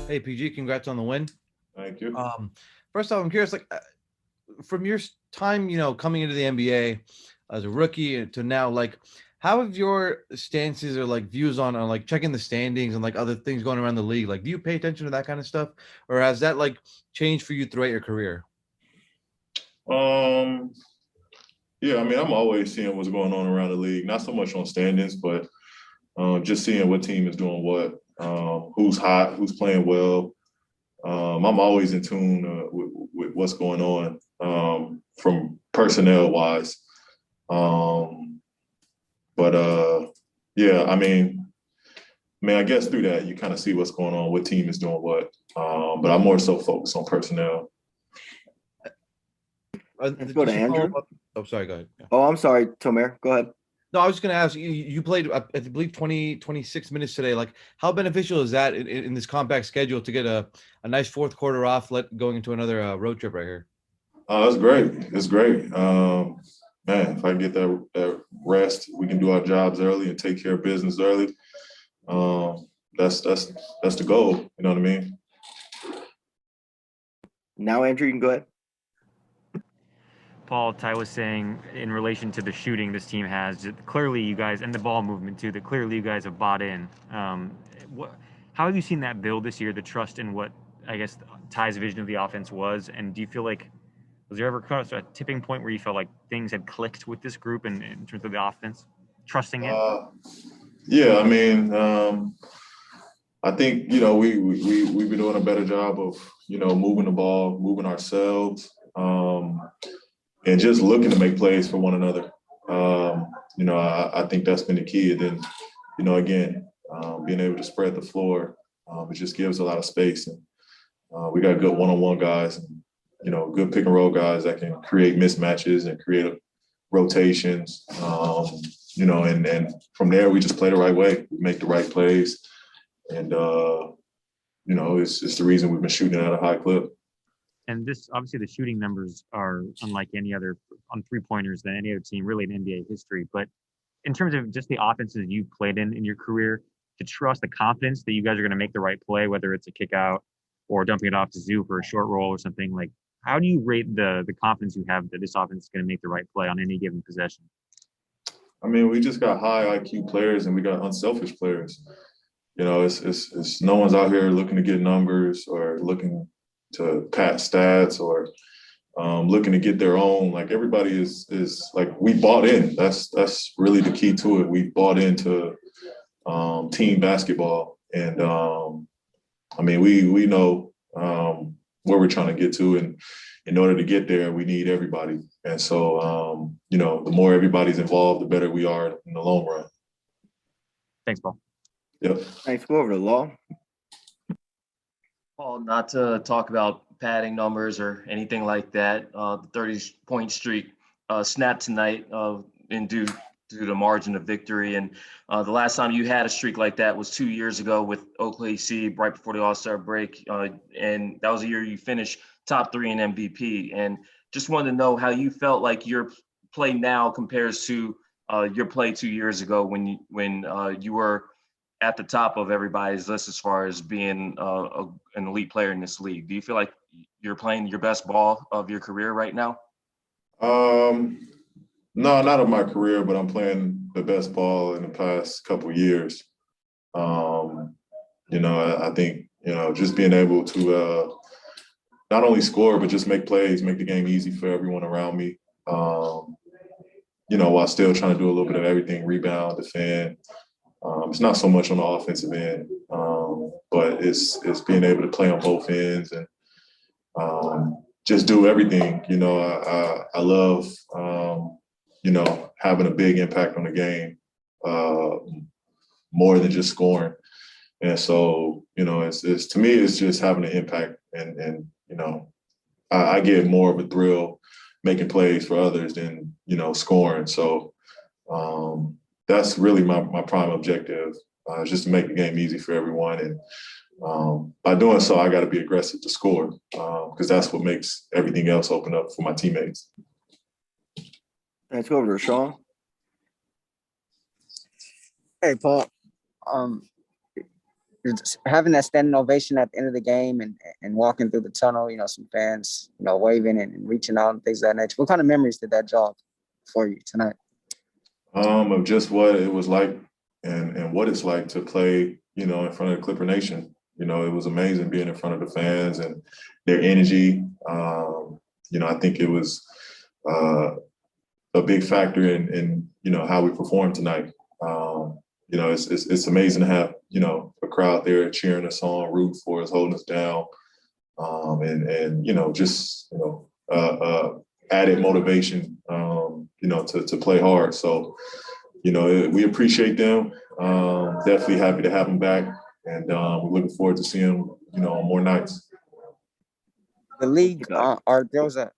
Hey PG, congrats on the win. Thank you. Um, First off, I'm curious, from your time, coming into the NBA as a rookie to now, how have your stances or views on like checking the standings and like other things going around the league? Like, do you pay attention to that kind of stuff, or has that changed for you throughout your career? Um, yeah, I mean, I'm always seeing what's going on around the league. Not so much on standings, but just seeing what team is doing what, who's hot, who's playing well. I'm always in tune with what's going on from personnel wise. Um, but yeah, I guess through that you kind of see what's going on, what team is doing what. But I'm more so focused on personnel. Let's go to Just to follow Andrew. up. Oh, sorry. Go ahead. Yeah. Oh, I'm sorry, Tomer. Go ahead. No, I was just going to ask you. You played, I believe, 26 minutes today. Like, how beneficial is that in this compact schedule to get a nice fourth quarter off, going into another road trip right here? It's great. It's great. Man, if I get that rest, we can do our jobs early and take care of business early. Um, that's the goal. You know what I mean? Now, Andrew, you can go ahead. Paul, Ty was saying in relation to the shooting this team has, clearly you guys, and the ball movement too, that clearly you guys have bought in. How have you seen that build this year, the trust in what, I guess, Ty's vision of the offense was? And do you feel like, was there ever a tipping point where you felt like things had clicked with this group in terms of the offense, trusting it? Yeah, I think we've been doing a better job of moving the ball, moving ourselves, and just looking to make plays for one another. I think that's been the key. And then again, being able to spread the floor, it just gives a lot of space. And we got good one-on-one guys and good pick and roll guys that can create mismatches and create rotations. And from there we just play the right way, we make the right plays, and it's the reason we've been shooting at a high clip. And this, obviously, the shooting numbers are unlike any other on three-pointers than any other team, really, in NBA history. But in terms of just the offenses you've played in your career, to trust the confidence that you guys are going to make the right play, whether it's a kick out or dumping it off to Zoo for a short roll or something, like, how do you rate the confidence you have that this offense is going to make the right play on any given possession? I mean, we just got high IQ players and we got unselfish players. It's no one's out here looking to get numbers or looking to pat stats or looking to get their own. Like, everybody is like, we bought in. That's really the key to it. We bought into team basketball, and we know where we're trying to get to, and in order to get there, we need everybody. And so, the more everybody's involved, the better we are in the long run. Thanks, Paul. Yep. Thanks. Go over to Law. Paul, not to talk about padding numbers or anything like that. The 30-point streak snapped tonight and due to the margin of victory. And the last time you had a streak like that was 2 years ago with OKC right before the All-Star break. And that was a year you finished top 3 in MVP. And just wanted to know how you felt like your play now compares to your play 2 years ago when you were at the top of everybody's list as far as being an elite player in this league. Do you feel like you're playing your best ball of your career right now? No, not of my career, but I'm playing the best ball in the past couple of years. I think, just being able to not only score, but just make plays, make the game easy for everyone around me. While still trying to do a little bit of everything, rebound, defend. It's not so much on the offensive end, but it's being able to play on both ends and just do everything. I love, having a big impact on the game, more than just scoring. And so, it's to me, it's just having an impact, and I get more of a thrill making plays for others than scoring. So that's really my prime objective, is just to make the game easy for everyone. And by doing so, I got to be aggressive to score, because that's what makes everything else open up for my teammates. Let's go over to Shawn. Hey, Paul. having that standing ovation at the end of the game and walking through the tunnel, some fans, waving and reaching out and things of that nature. What kind of memories did that jog for you tonight? Of just what it was like and what it's like to play, in front of the Clipper Nation. It was amazing being in front of the fans and their energy. I think it was a big factor in how we performed tonight. It's amazing to have, a crowd there cheering us on, rooting for us, holding us down, and just, added motivation, to play hard. So, we appreciate them. Definitely happy to have them back, and we're looking forward to seeing them, on more nights. The league, there was a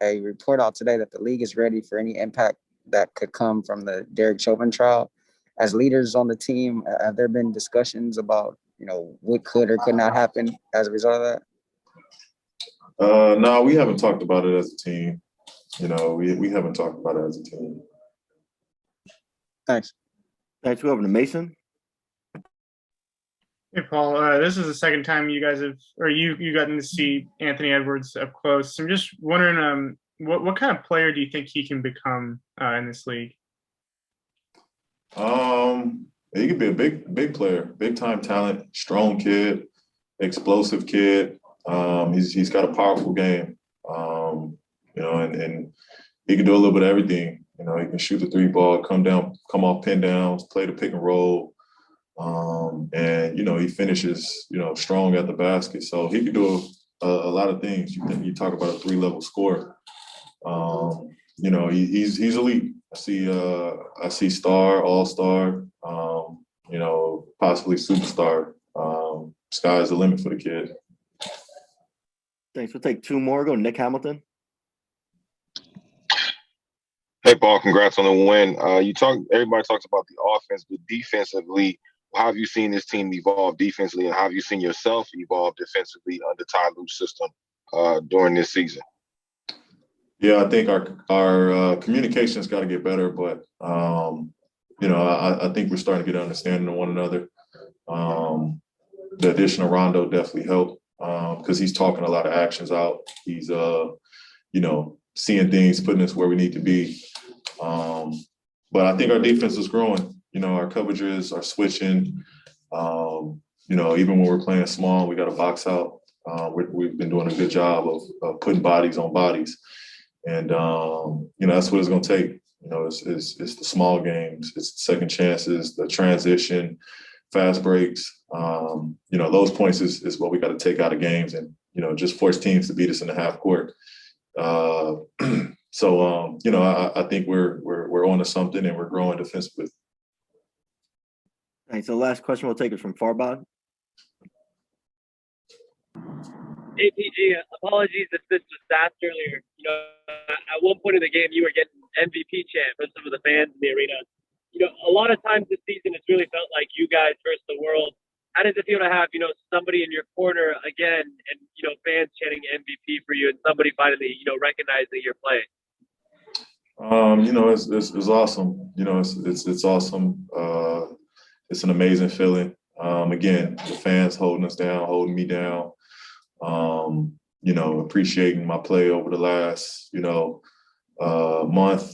report out today that the league is ready for any impact that could come from the Derek Chauvin trial. As leaders on the team, have there been discussions about, what could or could not happen as a result of that? No, we haven't talked about it as a team. We haven't talked about it as a team. Thanks. Thanks. Go over to Mason. Hey, Paul. This is the second time you guys have, or you gotten to see Anthony Edwards up close. So I'm just wondering, what kind of player do you think he can become in this league? He could be a big player, big time talent, strong kid, explosive kid. He's got a powerful game. And he can do a little bit of everything. He can shoot the three ball, come off pin downs, play the pick and roll. And he finishes, strong at the basket. So he could do a lot of things. You talk about a 3-level scorer. He's elite. I see star, all-star, possibly superstar. Sky's the limit for the kid. Thanks. We'll take two more. Go Nick Hamilton. Hey, Paul, congrats on the win. Everybody talks about the offense, but defensively, how have you seen this team evolve defensively, and how have you seen yourself evolve defensively under Ty Lue's system during this season? Yeah, I think our communication's got to get better, but I think we're starting to get an understanding of one another. The addition of Rondo definitely helped because he's talking a lot of actions out. He's seeing things, putting us where we need to be. But I think our defense is growing. Our coverages are switching. Even when we're playing small, we got to box out. We've been doing a good job of putting bodies on bodies. And, that's what it's going to take. It's the small games, it's the second chances, the transition, fast breaks. Those points is what we got to take out of games and, just force teams to beat us in the half court. So, I think we're on to something and we're growing defensively. Thanks. The last question we'll take is from Farbod. APG, apologies if this was asked earlier. At one point in the game, you were getting MVP chant from some of the fans in the arena. A lot of times this season, it's really felt like you guys versus the world. How does it feel to have, somebody in your corner again and, fans chanting MVP for you and somebody finally, recognizing your play? It's awesome. It's awesome. It's an amazing feeling. Again, the fans holding us down, holding me down. Appreciating my play over the last, month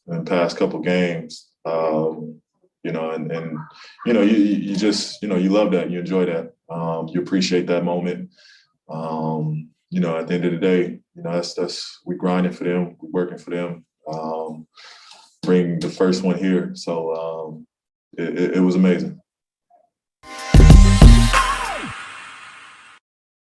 and past couple games. You just, you love that, you enjoy that. You appreciate that moment. At the end of the day, that's we grinding for them, we working for them. Bring the first one here. So it was amazing.